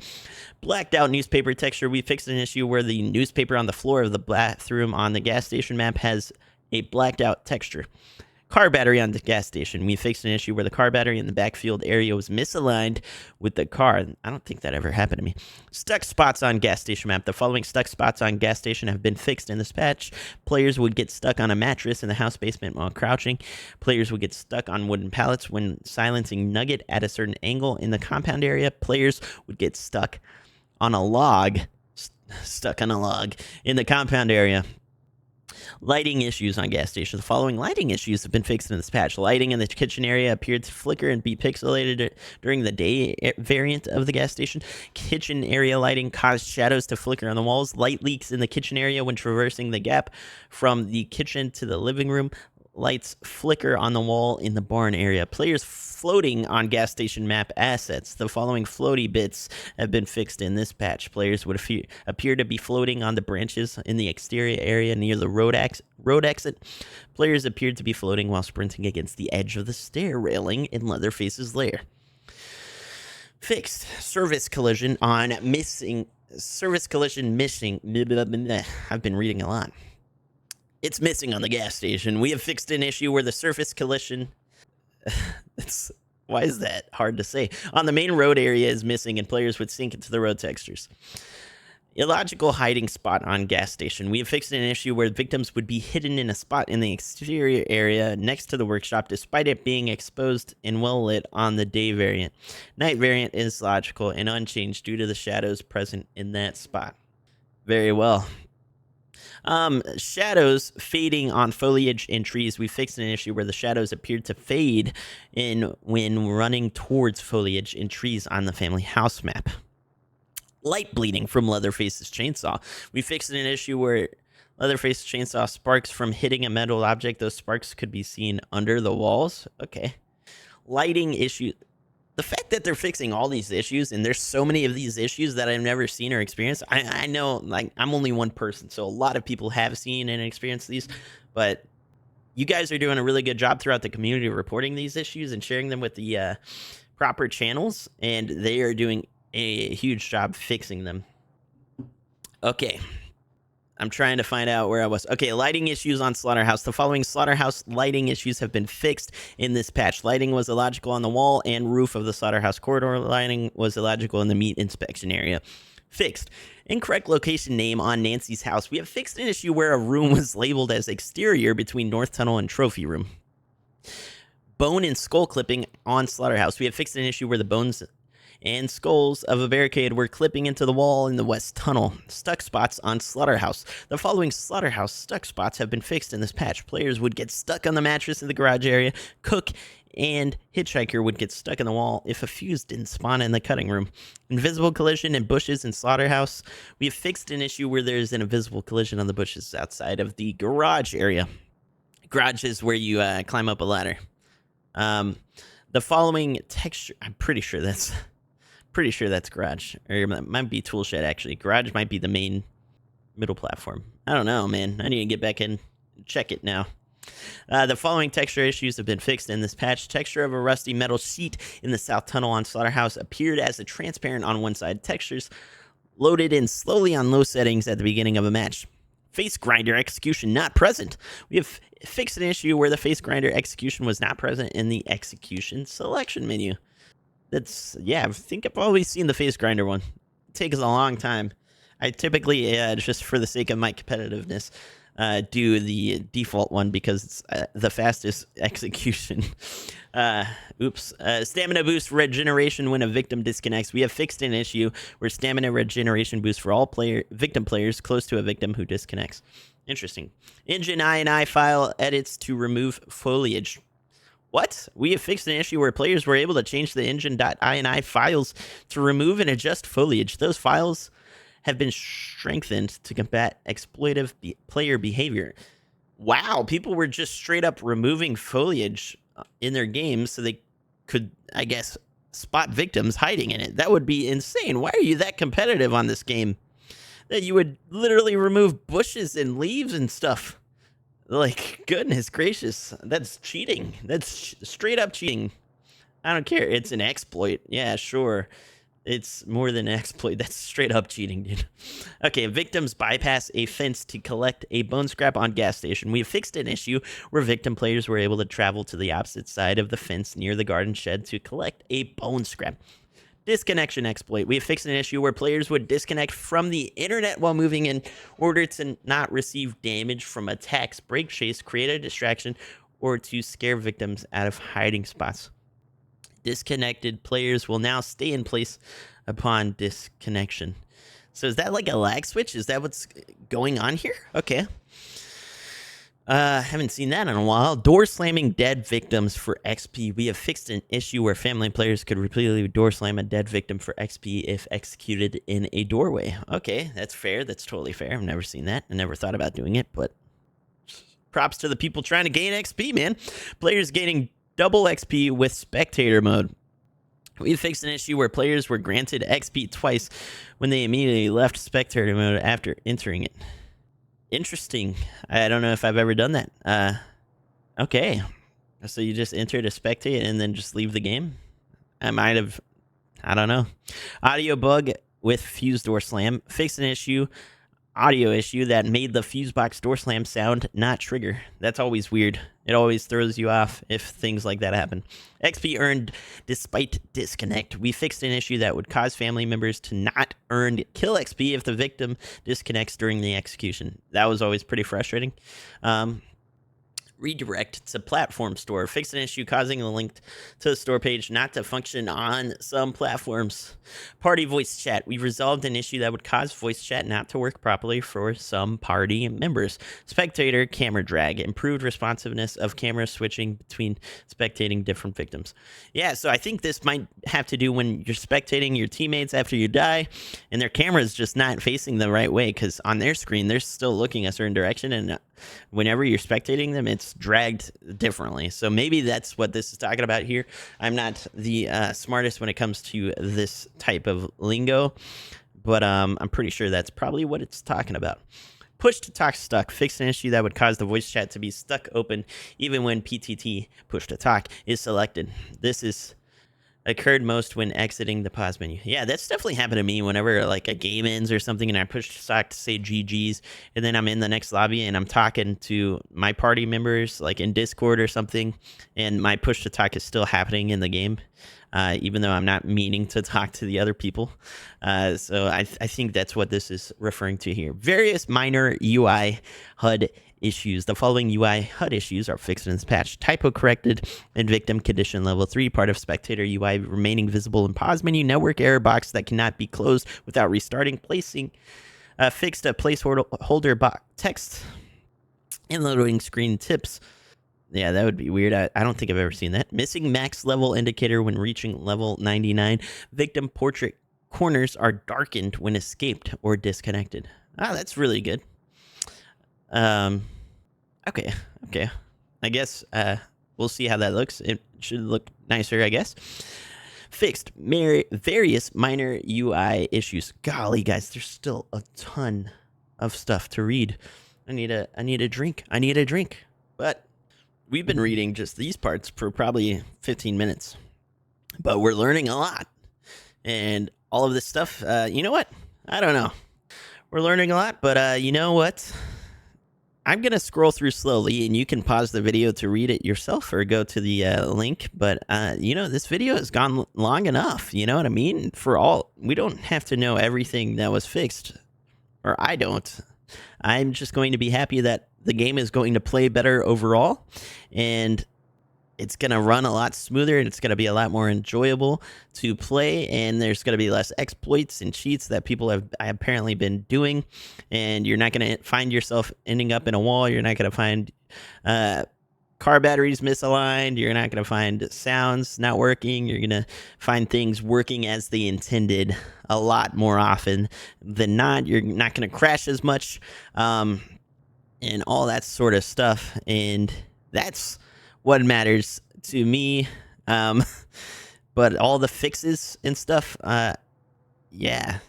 Blacked out newspaper texture. We fixed an issue where the newspaper on the floor of the bathroom on the gas station map has a blacked out texture. Car battery on the gas station. We fixed an issue where the car battery in the backfield area was misaligned with the car. I don't think that ever happened to me. Stuck spots on gas station map. The following stuck spots on gas station have been fixed in this patch. Players would get stuck on a mattress in the house basement while crouching. Players would get stuck on wooden pallets when silencing Nugget at a certain angle in the compound area. Players would get stuck on a log. Stuck on a log in the compound area. Lighting issues on gas stations. The following lighting issues have been fixed in this patch. Lighting in the kitchen area appeared to flicker and be pixelated during the day variant of the gas station. Kitchen area lighting caused shadows to flicker on the walls. Light leaks in the kitchen area when traversing the gap from the kitchen to the living room. Lights flicker on the wall in the barn area. Players floating on gas station map assets. The following floaty bits have been fixed in this patch. Players would appear to be floating on the branches in the exterior area near the road exit. Players appeared to be floating while sprinting against the edge of the stair railing in Leatherface's lair. Fixed. Service collision missing. I've been reading a lot. It's missing on the gas station. We have fixed an issue where the surface collision... Why is that hard to say? On the main road area is missing and players would sink into the road textures. Illogical hiding spot on gas station. We have fixed an issue where victims would be hidden in a spot in the exterior area next to the workshop despite it being exposed and well lit on the day variant. Night variant is logical and unchanged due to the shadows present in that spot. Very well. Shadows fading on foliage and trees. We fixed an issue where the shadows appeared to fade when running towards foliage and trees on the family house map. Light bleeding from Leatherface's chainsaw. We fixed an issue where Leatherface's chainsaw sparks from hitting a metal object. Those sparks could be seen under the walls. Okay. Lighting issue. The fact that they're fixing all these issues, and there's so many of these issues that I've never seen or experienced. I know, like, I'm only one person, so a lot of people have seen and experienced these, but you guys are doing a really good job throughout the community reporting these issues and sharing them with the proper channels, and they are doing a huge job fixing them. Okay. I'm trying to find out where I was. Okay, lighting issues on Slaughterhouse. The following Slaughterhouse lighting issues have been fixed in this patch. Lighting was illogical on the wall and roof of the Slaughterhouse corridor. Lighting was illogical in the meat inspection area. Fixed. Incorrect location name on Nancy's house. We have fixed an issue where a room was labeled as exterior between North Tunnel and Trophy Room. Bone and skull clipping on Slaughterhouse. We have fixed an issue where the bones and skulls of a barricade were clipping into the wall in the West Tunnel. Stuck spots on Slaughterhouse. The following Slaughterhouse stuck spots have been fixed in this patch. Players would get stuck on the mattress in the garage area. Cook and Hitchhiker would get stuck in the wall if a fuse didn't spawn in the cutting room. Invisible collision and bushes in Slaughterhouse. We have fixed an issue where there's an invisible collision on the bushes outside of the garage area. Garage is where you climb up a ladder. The following texture... I'm pretty sure that's garage, or it might be toolshed. Actually, garage might be the main middle platform. I don't know, man. I need to get back in and check it now. The following texture issues have been fixed in this patch. Texture of a rusty metal sheet in the south tunnel on Slaughterhouse appeared as a transparent on one side. Textures loaded in slowly on low settings at the beginning of a match. Face grinder execution not present. We have fixed an issue where the face grinder execution was not present in the execution selection menu. I think I've always seen the face grinder one. It takes a long time. I typically, just for the sake of my competitiveness, do the default one because it's the fastest execution. Stamina boost regeneration when a victim disconnects. We have fixed an issue where stamina regeneration boost for all victim players close to a victim who disconnects. Interesting. Engine INI file edits to remove foliage. What? We have fixed an issue where players were able to change the engine.ini files to remove and adjust foliage. Those files have been strengthened to combat exploitive player behavior. Wow, people were just straight up removing foliage in their games so they could, I guess, spot victims hiding in it. That would be insane. Why are you that competitive on this game that you would literally remove bushes and leaves and stuff? Like, goodness gracious, that's cheating. That's straight up cheating. I don't care. It's an exploit. Yeah, sure. It's more than an exploit. That's straight up cheating, dude. Okay, victims bypass a fence to collect a bone scrap on gas station. We have fixed an issue where victim players were able to travel to the opposite side of the fence near the garden shed to collect a bone scrap. Disconnection exploit. We have fixed an issue where players would disconnect from the internet while moving in order to not receive damage from attacks, break chase, create a distraction, or to scare victims out of hiding spots. Disconnected players will now stay in place upon disconnection. So is that like a lag switch? Is that what's going on here? Okay. Haven't seen that in a while. Door slamming dead victims for XP. We have fixed an issue where family players could repeatedly door slam a dead victim for XP if executed in a doorway. Okay, that's fair. That's totally fair. I've never seen that. I never thought about doing it, but props to the people trying to gain XP, man. Players gaining double XP with spectator mode. We fixed an issue where players were granted XP twice when they immediately left spectator mode after entering it. Interesting. I don't know if I've ever done that. Okay. So you just enter to spectate and then just leave the game? I might have. I don't know. Audio bug with fuse door slam. Fixed an audio issue that made the fuse box door slam sound not trigger. That's always weird. It always throws you off if things like that happen. XP earned despite disconnect. We fixed an issue that would cause family members to not earn kill XP if the victim disconnects during the execution. That was always pretty frustrating. Redirect to platform store. Fix an issue causing the link to the store page not to function on some platforms. Party voice chat. We resolved an issue that would cause voice chat not to work properly for some party members. Spectator camera drag. Improved responsiveness of camera switching between spectating different victims. Yeah, so I think this might have to do when you're spectating your teammates after you die and their camera is just not facing the right way, because on their screen they're still looking a certain direction, and whenever you're spectating them, it's dragged differently. So maybe that's what this is talking about here. I'm not the smartest when it comes to this type of lingo, but I'm pretty sure that's probably what it's talking about. Push to talk stuck. Fix an issue that would cause the voice chat to be stuck open even when PTT, push to talk, is selected. This is occurred most when exiting the pause menu. Yeah, that's definitely happened to me whenever like a game ends or something and I push to talk to say GG's, and then I'm in the next lobby and I'm talking to my party members like in Discord or something, and my push to talk is still happening in the game, even though I'm not meaning to talk to the other people. So I think that's what this is referring to here. Various minor UI HUD issues. The following UI HUD issues are fixed in this patch. Typo corrected in victim condition level 3. Part of spectator UI remaining visible in pause menu. Network error box that cannot be closed without restarting. Fixed a placeholder box text in loading screen tips. Yeah, that would be weird. I don't think I've ever seen that. Missing max level indicator when reaching level 99. Victim portrait corners are darkened when escaped or disconnected. That's really good. Okay. I guess we'll see how that looks. It should look nicer, I guess. Fixed various minor UI issues. Golly, guys, there's still a ton of stuff to read. I need a drink. But we've been reading just these parts for probably 15 minutes. But we're learning a lot. And all of this stuff, you know what? I don't know. We're learning a lot, but you know what? I'm going to scroll through slowly, and you can pause the video to read it yourself or go to the link. But, this video has gone long enough. You know what I mean? We don't have to know everything that was fixed, or I don't. I'm just going to be happy that the game is going to play better overall, and it's going to run a lot smoother, and it's going to be a lot more enjoyable to play, and there's going to be less exploits and cheats that people have apparently been doing, and you're not going to find yourself ending up in a wall. You're not going to find car batteries misaligned. You're not going to find sounds not working. You're going to find things working as they intended a lot more often than not. You're not going to crash as much, and all that sort of stuff, and that's what matters to me. But all the fixes and stuff, yeah,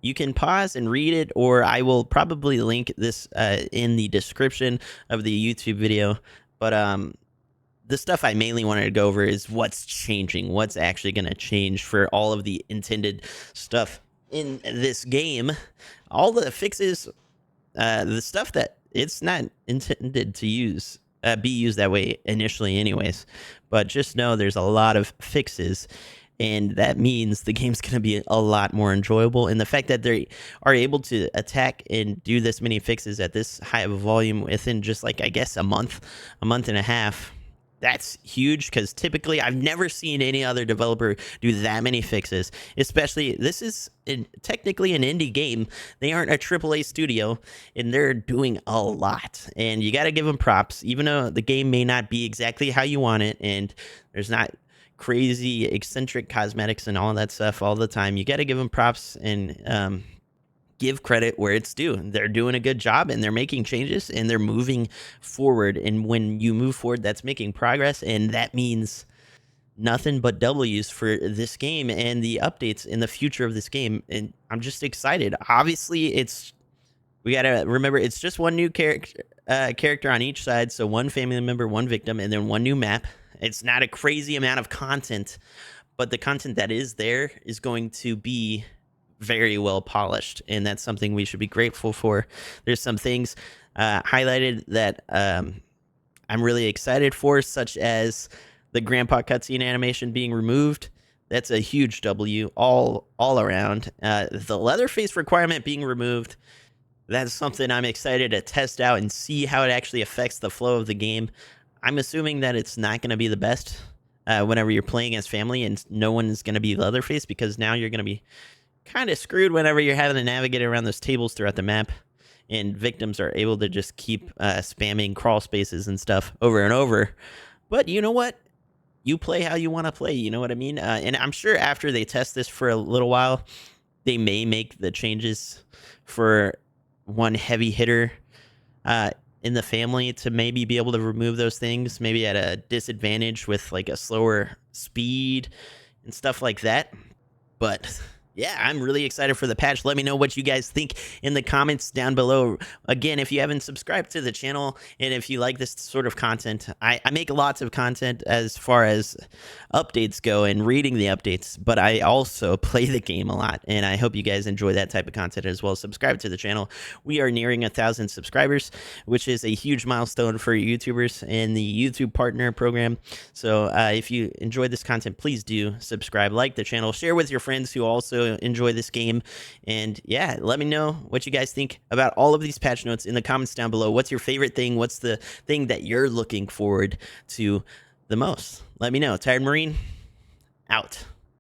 you can pause and read it, or I will probably link this in the description of the YouTube video. But the stuff I mainly wanted to go over is what's changing, what's actually going to change for all of the intended stuff in this game. All the fixes, the stuff that it's not intended to be used that way initially anyways, but just know there's a lot of fixes, and that means the game's going to be a lot more enjoyable. And the fact that they are able to attack and do this many fixes at this high of a volume within just like, I guess, a month and a half, That's huge because typically I've never seen any other developer do that many fixes. Especially, this is technically an indie game. They aren't a AAA studio, and they're doing a lot. And you got to give them props, even though the game may not be exactly how you want it, and there's not crazy eccentric cosmetics and all that stuff all the time. You got to give them props and give credit where it's due. They're doing a good job and they're making changes and they're moving forward. And when you move forward, that's making progress. And that means nothing but W's for this game and the updates in the future of this game. And I'm just excited. Obviously, we got to remember it's just one new character on each side. So one family member, one victim, and then one new map. It's not a crazy amount of content, but the content that is there is going to be very well polished, and that's something we should be grateful for. There's some things highlighted that I'm really excited for, such as the grandpa cutscene animation being removed. That's a huge W all around. The Leatherface requirement being removed. That's something I'm excited to test out and see how it actually affects the flow of the game. I'm assuming that it's not going to be the best whenever you're playing as family and no one is going to be Leatherface, because now you're going to be kind of screwed whenever you're having to navigate around those tables throughout the map, and victims are able to just keep spamming crawl spaces and stuff over and over. But you know what? You play how you want to play, you know what I mean? And I'm sure after they test this for a little while, they may make the changes for one heavy hitter in the family to maybe be able to remove those things, maybe at a disadvantage with like a slower speed and stuff like that. But yeah, I'm really excited for the patch. Let me know what you guys think in the comments down below. Again, if you haven't subscribed to the channel and if you like this sort of content, I make lots of content as far as updates go and reading the updates, but I also play the game a lot, and I hope you guys enjoy that type of content as well. Subscribe to the channel. We are nearing 1,000 subscribers, which is a huge milestone for YouTubers in the YouTube Partner Program. So if you enjoyed this content, please do subscribe, like the channel, share with your friends who also enjoy this game, and yeah, let me know what you guys think about all of these patch notes in the comments down below. What's your favorite thing? What's the thing that you're looking forward to the most? Let me know. Tired Marine, out.